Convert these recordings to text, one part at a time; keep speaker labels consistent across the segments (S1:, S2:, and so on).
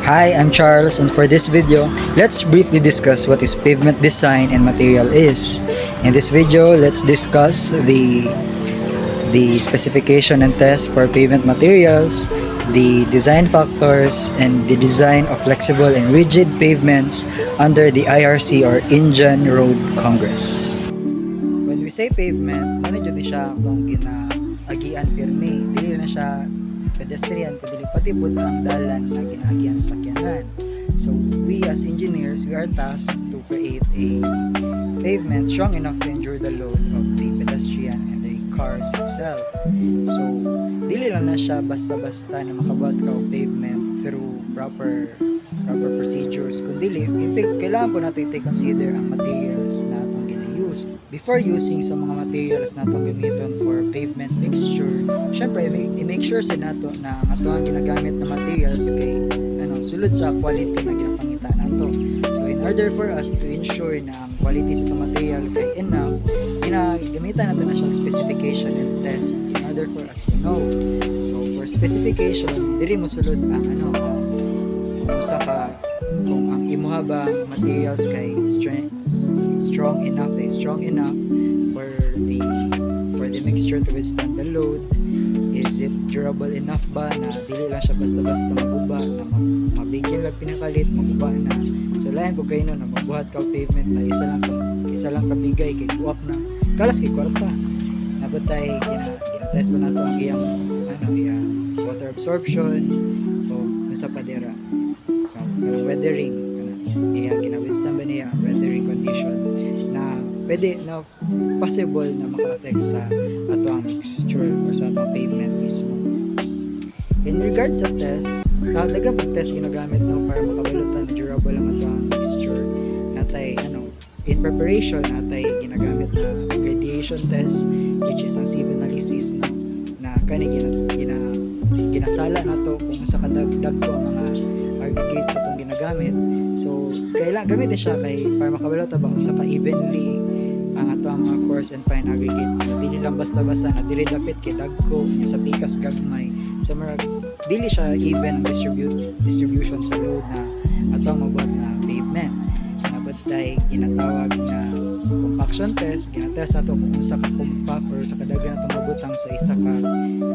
S1: Hi, I'm Charles, and for this video, let's briefly discuss what is pavement design and material is. In this video, let's discuss the specification and test for pavement materials, the design factors, and the design of flexible and rigid pavements under the IRC or Indian Road Congress. When we say pavement, ano jud siya kung ginaagian pirmi, dili na siya pedestrian kundi pati pud ang dalan na ginaagian sa sakyanan. So we as engineers, we are tasked to create a pavement strong enough to endure the load of the pedestrian and the cars itself. So dili lang na siya basta-basta na makabuhat ka og pavement through proper procedures, kundi kailangan po natin i-consider ang materials na atong gina-use. Before using sa mga materials na atong gamiton for pavement mixture, syempre i-make sure sa nato na ang atong ginagamit na materials kay sulod sa quality na ginapangita nato. So in order for us to ensure na ang quality sa itong material kay enough, ginagamitan natin na siyang specification and test in order for us to know. So for specification, diri mo sulod ang kung ang imuha ba materials kay strong enough for the mixture to withstand the load. Is it durable enough ba na dili lang siya basta-basta maguba na mabigyan lang pinakalit maguba na. So lain ko kayo na magbuhat ka pavement na isa lang kabigay kay kuwap na kalas kay kwarta. Nabatay gina-test pa nato ang iyang water absorption o nasa padera. So weathering gina-withstand ba niya weathering condition na pwede na possible na maka-affect sa atong mixture or sa atong pavement mismo. In regards sa test, daghang pag-test ginagamit para makabalutan na durable ang atong mixture. Natay in preparation natay ginagamit na gradation test, which is ang sieve analysis na kani ginasala nato kung sa kadagdag ko ang mga aggregates atong ginagamit. So kailangan gamitin siya para makabalot ba kung sa ka-evenly ang atong mga coarse and fine aggregates na dili lang basta-basta na dili dapit kay dagko sa pikas gagmay. So dili siya even distribution sa load na atong mabuhat na pavement. Nabatay ginatawag na compaction test, ginatest ato kung usa ka compact or sa kadaghan atong mabutang sa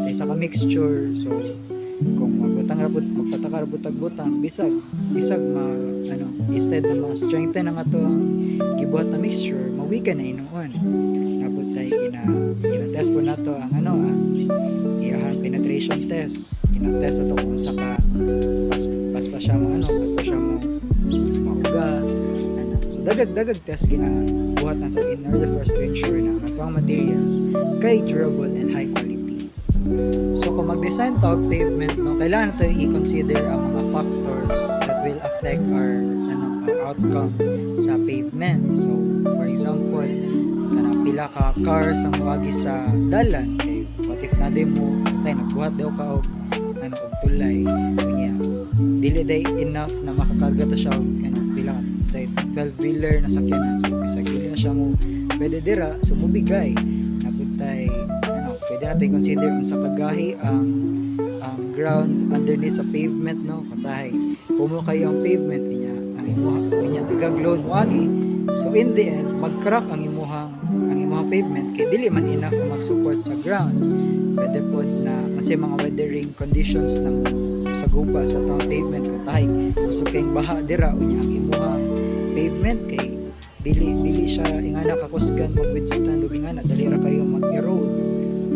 S1: isa ka mixture. So kung magpataka ra butag-butang bisag instead na ma-strengthen ang atong gibuhat na mixture, mawikan na inuon. Nabutay gina-test po nato ang iyang penetration test. Gina-test ato kung sa ka paspa siya mo mauga. So dagag test ginabuhat nato in order for us to ensure na ang atong materials kay durable and high quality. So kung mag-design to pavement, kailangan natin i-consider ang mga factors that will affect our outcome sa pavement. So for example, pila ka cars ang wagi sa dalan, kay what if nagbuhat daw ka og tulay niya, dili day enough na makakarga ta siya og pila say 12-wheeler na sakyanan. So bisag dili na siya mo pwede dira, so mubigay nabutay pwede natin consider kung sa kagahi ang ground underneath sa pavement katahay pumo kayo ang pavement niya ang imuha tigag load wagi. So in the end mag-crack ang imuhang pavement kay dili man enough mag-support sa ground. Pwede po na kasi mga weathering conditions na sa gupa sa tawang pavement katahay gusto kayong baha dira unya ang imuhang pavement kay dili siya ingana kakusgan mag-withstand ug ingana dali ra kayo mag-erode.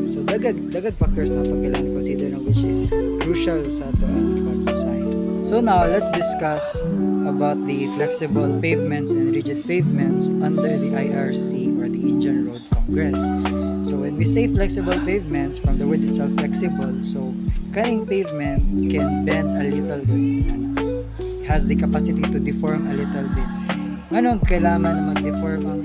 S1: So dagag factors na itong kailangan consider which is crucial sa ito ang pag-design. So now let's discuss about the flexible pavements and rigid pavements under the IRC or the Indian Road Congress. So when we say flexible pavements, from the word itself flexible, so kaning pavement can bend a little bit, has the capacity to deform a little bit. Kailangan na mag-deform ang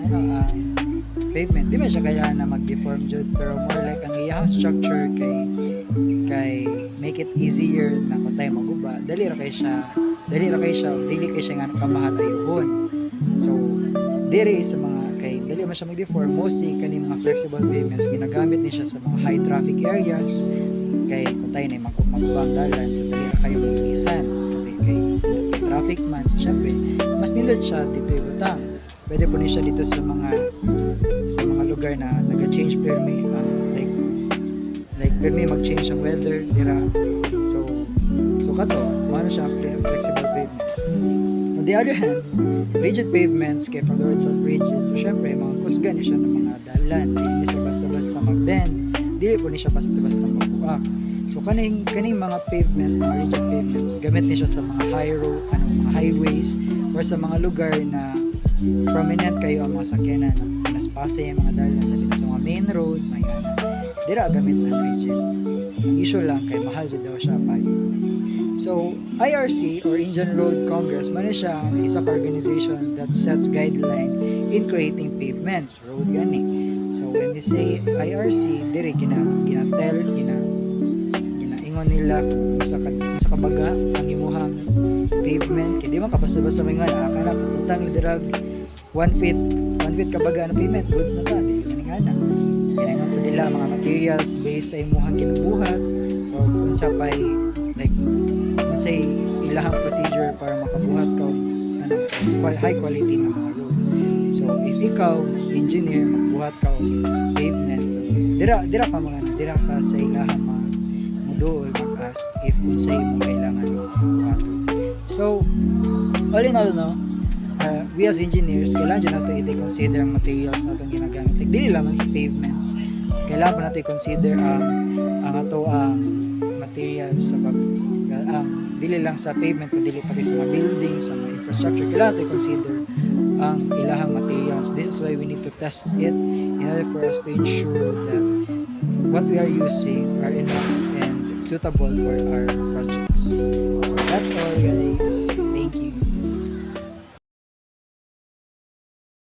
S1: pavement? Di ba siya kailangan na mag-deform jud, pero more like ang iyang structure kay make it easier na kung tayo maguba dili kay siya nga kamahal ayuhon. So diri sa mga kay dili man siya mag-deform, mostly kani mga flexible pavements ginagamit ni siya sa mga high traffic areas kay kung tayo na magubang dalan so dili kayo mag-isan. Okay. kay traffic man. So syempre, mas nindot siya dito ibutang. Pwede po siya dito sa mga lugar na naga-change permi, like permi mag-change ang weather dira. So kato, mano siya flexible pavements. On the other hand, rigid pavements kay from the words of rigid. So syempre, mga kusgan siya ng mga dalan. Dili siya basta-basta mag-bend. Dili po siya basta-basta magbuak. So kaning mga pavement, mga rigid pavements, gamit niya siya sa mga mga highways or sa mga lugar na prominent kayo ang mga sakyanan na naspasa yung mga dalan dito sa mga main road, may dira gamit ng rigid. Ang issue lang kay mahal jud daw siya pa. So, IRC or Indian Road Congress, man siya ang isa ka organization that sets guideline in creating pavements, road gani. So, when you say IRC, dire ginaingon nila kung sa kabaga ang imuhang pavement. Kaya di man kabasa-basa may nga akala putang dirag 1 feet kabaga ang pavement, goods na ta, di nga na. Kailangan po nila mga materials based sa imuhang kinabuhat o kung sa pay like say ilahang procedure para makabuhat ka high quality na mga road. So if ikaw engineer magbuhat ka og pavement, so, dira ka sa ilahang mga modul mag-ask if unsay mo kailangan buhat. So all in all no, we as engineers kailangan dyan natin i-consider ang materials natin ginagamit. Like dili lamang sa pavements, kailangan pa natin consider ang materials sa dili lang sa pavement kundi pati sa mga buildings, sa mga infrastructure. Kailangan natin consider ang ilahang materials. This is why we need to test it in order for us to ensure that what we are using are enough and suitable for our projects. So that's all guys.